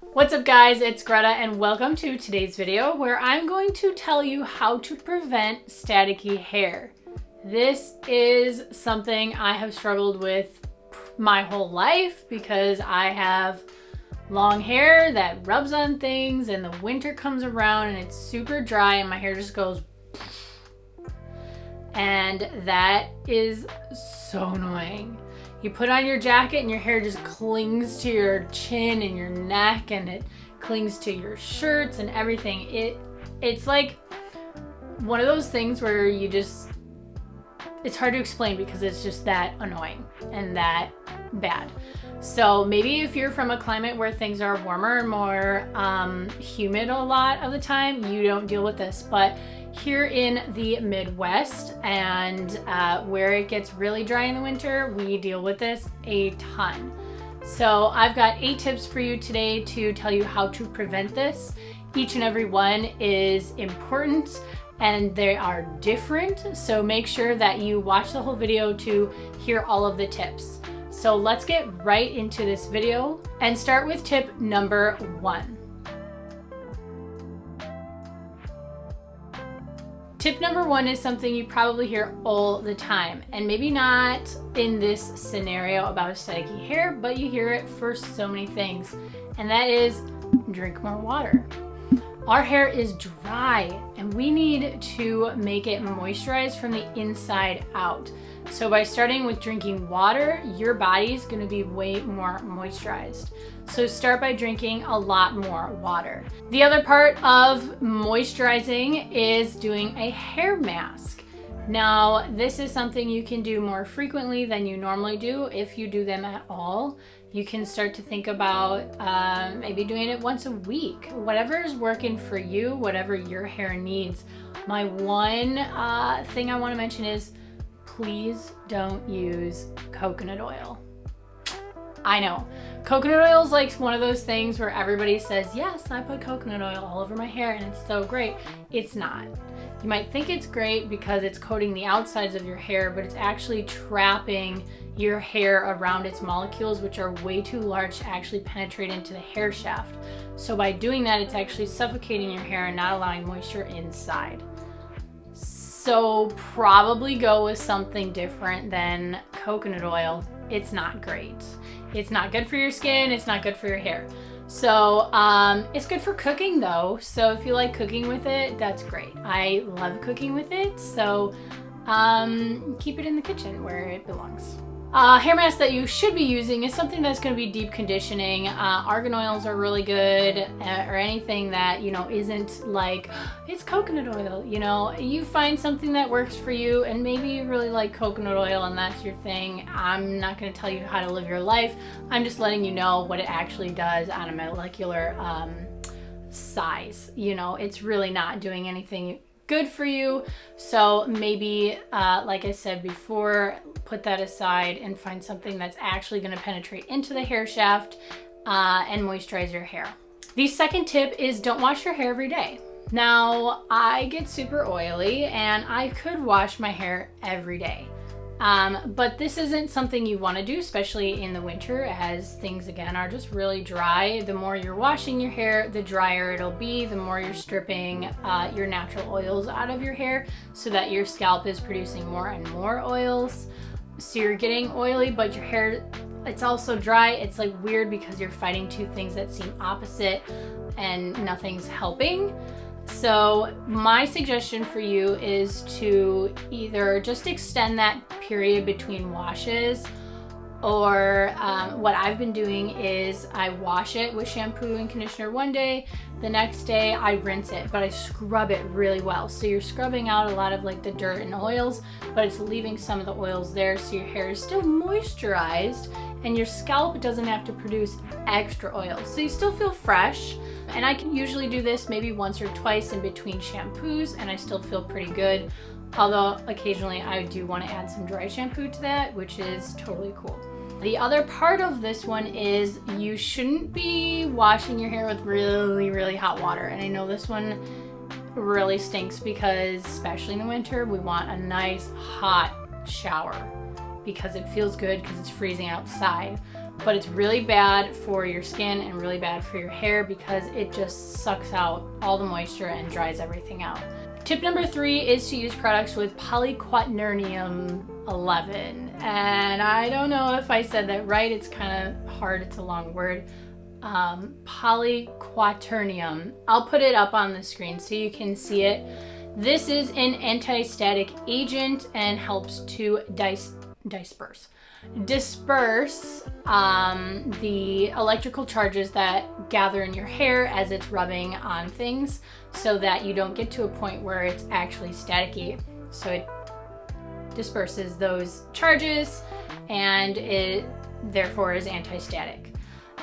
What's up guys, it's Greta and welcome to today's video where I'm going to tell you how to prevent staticky hair. This is something I have struggled with my whole life because I have long hair that rubs on things and the winter comes around and it's super dry and my hair just goes and that is so annoying. You put on your jacket and your hair just clings to your chin and your neck and it clings to your shirts and everything. It's like one of those things where you just, it's hard to explain because it's just that annoying and that bad. So maybe if you're from a climate where things are warmer and more humid a lot of the time, you don't deal with this. But here in the Midwest and where it gets really dry in the winter, we deal with this a ton. So I've got 8 tips for you today to tell you how to prevent this. Each and every one is important and they are different. So make sure that you watch the whole video to hear all of the tips. So let's get right into this video and start with tip number 1. Tip number 1 is something you probably hear all the time, and maybe not in this scenario about staticky hair, but you hear it for so many things, and that is drink more water. Our hair is dry and we need to make it moisturized from the inside out. So by starting with drinking water, your body is going to be way more moisturized. So start by drinking a lot more water. The other part of moisturizing is doing a hair mask. Now, this is something you can do more frequently than you normally do if you do them at all. You can start to think about maybe doing it once a week. Whatever is working for you, whatever your hair needs. My one thing I want to mention is please don't use coconut oil. I know, coconut oil is like one of those things where everybody says, yes, I put coconut oil all over my hair and it's so great. It's not. You might think it's great because it's coating the outsides of your hair, but it's actually trapping your hair around its molecules, which are way too large to actually penetrate into the hair shaft. So by doing that, it's actually suffocating your hair and not allowing moisture inside. So probably go with something different than coconut oil. It's not great. It's not good for your skin. It's not good for your hair. So it's good for cooking though. So if you like cooking with it, that's great. I love cooking with it. So keep it in the kitchen where it belongs. Hair mask that you should be using is something that's going to be deep conditioning. Argan oils are really good, or anything that, you know, isn't like, it's coconut oil, you know. You find something that works for you, and maybe you really like coconut oil and that's your thing. I'm not going to tell you how to live your life. I'm just letting you know what it actually does on a molecular size. You know, it's really not doing anything good for you. So maybe, like I said before, put that aside and find something that's actually going to penetrate into the hair shaft and moisturize your hair. The second tip is don't wash your hair every day. Now, I get super oily and I could wash my hair every day. But this isn't something you want to do, especially in the winter as things again are just really dry. The more you're washing your hair, the drier it'll be, the more you're stripping your natural oils out of your hair so that your scalp is producing more and more oils. So you're getting oily, but your hair, it's also dry. It's like weird because you're fighting two things that seem opposite and nothing's helping. So my suggestion for you is to either just extend that period between washes, or what I've been doing is I wash it with shampoo and conditioner one day, the next day I rinse it, but I scrub it really well. So you're scrubbing out a lot of like the dirt and oils, but it's leaving some of the oils there so your hair is still moisturized and your scalp doesn't have to produce extra oil. So you still feel fresh. And I can usually do this maybe once or twice in between shampoos and I still feel pretty good. Although occasionally I do want to add some dry shampoo to that, which is totally cool. The other part of this one is you shouldn't be washing your hair with really, really hot water. And I know this one really stinks because especially in the winter, we want a nice hot shower because it feels good because it's freezing outside. but it's really bad for your skin and really bad for your hair because it just sucks out all the moisture and dries everything out. Tip number 3 is to use products with polyquaternium 11. And I don't know if I said that right. It's kind of hard. It's a long word. Polyquaternium. I'll put it up on the screen so you can see it. This is an anti-static agent and helps to disperse the electrical charges that gather in your hair as it's rubbing on things, so that you don't get to a point where it's actually staticky. So it disperses those charges and it therefore is anti-static.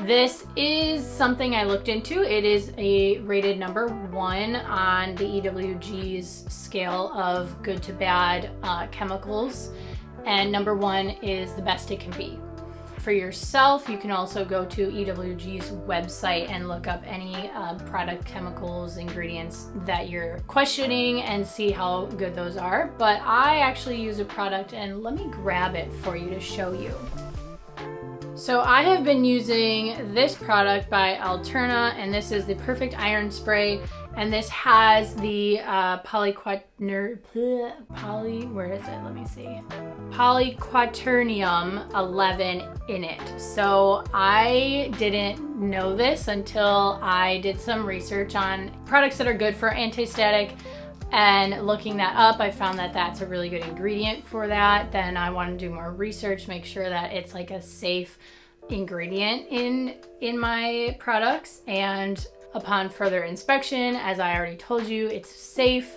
This is something I looked into. It is a rated number 1 on the EWG's scale of good to bad chemicals, and number 1 is the best it can be. For yourself, you can also go to EWG's website and look up any product, chemicals, ingredients that you're questioning and see how good those are. But I actually use a product, and let me grab it for you to show you. So I have been using this product by Alterna, and this is the Perfect Iron Spray, and this has the polyquaternium 11 in it. So I didn't know this until I did some research on products that are good for anti-static, and looking that up, I found that that's a really good ingredient for that. Then I want to do more research, make sure that it's like a safe ingredient in my products. And upon further inspection, as I already told you, it's safe.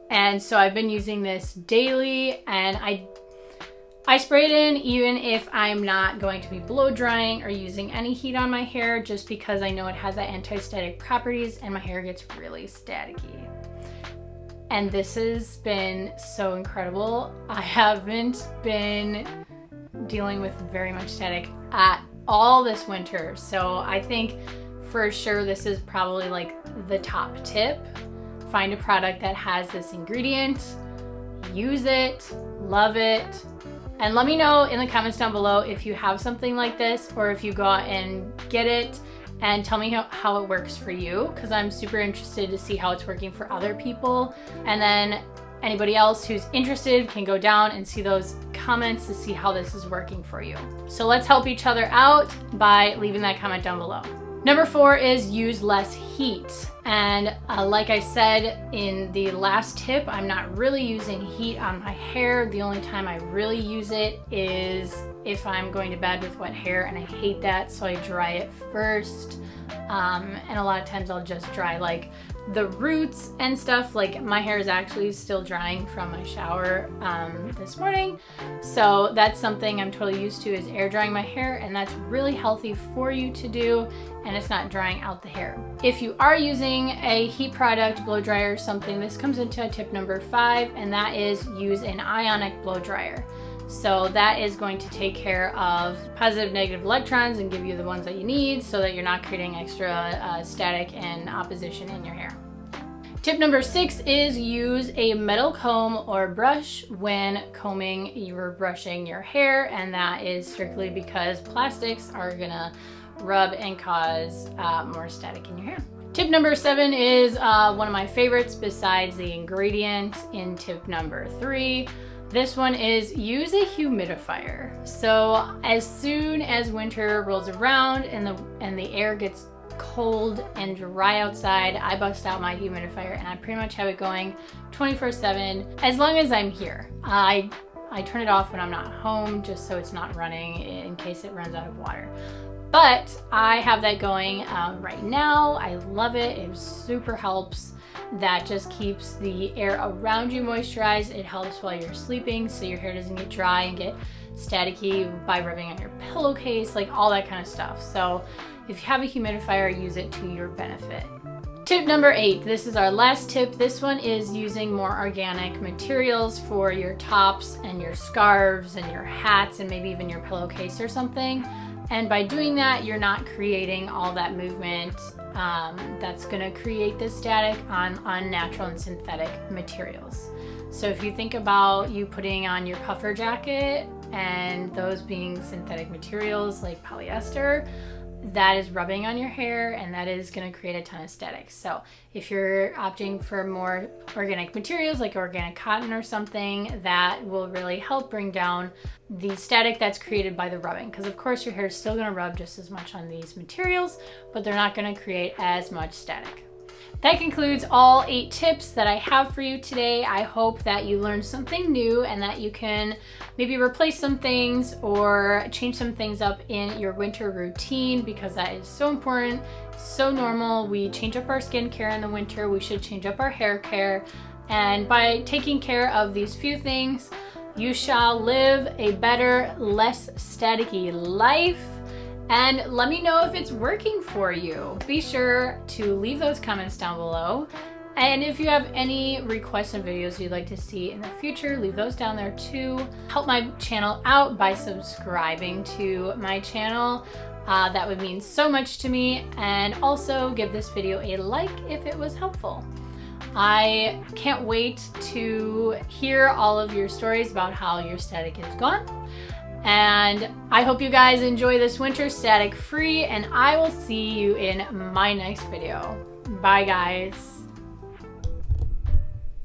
And so I've been using this daily, and I spray it in even if I'm not going to be blow drying or using any heat on my hair, just because I know it has that anti-static properties and my hair gets really staticky. And this has been so incredible. I haven't been dealing with very much static at all this winter. So I think for sure this is probably like the top tip. Find a product that has this ingredient, use it, love it, and let me know in the comments down below if you have something like this, or if you go out and get it, and tell me how it works for you, because I'm super interested to see how it's working for other people. And then anybody else who's interested can go down and see those comments to see how this is working for you. So let's help each other out by leaving that comment down below. Number 4 is use less heat. And like I said in the last tip, I'm not really using heat on my hair. The only time I really use it is if I'm going to bed with wet hair, and I hate that, so I dry it first. And a lot of times I'll just dry like the roots and stuff. Like my hair is actually still drying from my shower this morning. So that's something I'm totally used to, is air drying my hair, and that's really healthy for you to do, and it's not drying out the hair. If you are using a heat product, blow dryer or something, this comes into tip number 5, and that is use an ionic blow dryer. So that is going to take care of positive, negative electrons and give you the ones that you need, so that you're not creating extra static and opposition in your hair. Tip number 6 is use a metal comb or brush when combing or brushing your hair, and that is strictly because plastics are gonna rub and cause more static in your hair. Tip number 7 is one of my favorites besides the ingredient in tip number 3. This one is use a humidifier. So as soon as winter rolls around and the air gets cold and dry outside, I bust out my humidifier, and I pretty much have it going 24/7 as long as I'm here. I turn it off when I'm not home, just so it's not running in case it runs out of water. But I have that going right now. I love it. It super helps. That just keeps the air around you moisturized. It helps while you're sleeping, so your hair doesn't get dry and get staticky by rubbing on your pillowcase, like all that kind of stuff. So if you have a humidifier, use it to your benefit. Tip number 8, this is our last tip. This one is using more organic materials for your tops and your scarves and your hats and maybe even your pillowcase or something. And by doing that, you're not creating all that movement that's gonna create the static on unnatural and synthetic materials. So if you think about you putting on your puffer jacket and those being synthetic materials like polyester, that is rubbing on your hair, and that is going to create a ton of static. So if you're opting for more organic materials like organic cotton or something, that will really help bring down the static that's created by the rubbing, because of course your hair is still going to rub just as much on these materials, but they're not going to create as much static. That concludes all 8 tips that I have for you today. I hope that you learned something new and that you can maybe replace some things or change some things up in your winter routine, because that is so important, so normal. We change up our skincare in the winter, we should change up our hair care. And by taking care of these few things, you shall live a better, less staticky life. And let me know if it's working for you. Be sure to leave those comments down below. And if you have any requests and videos you'd like to see in the future, leave those down there too. Help my channel out by subscribing to my channel. That would mean so much to me. And also give this video a like if it was helpful. I can't wait to hear all of your stories about how your static is gone. And I hope you guys enjoy this winter static free, and I will see you in my next video. Bye guys.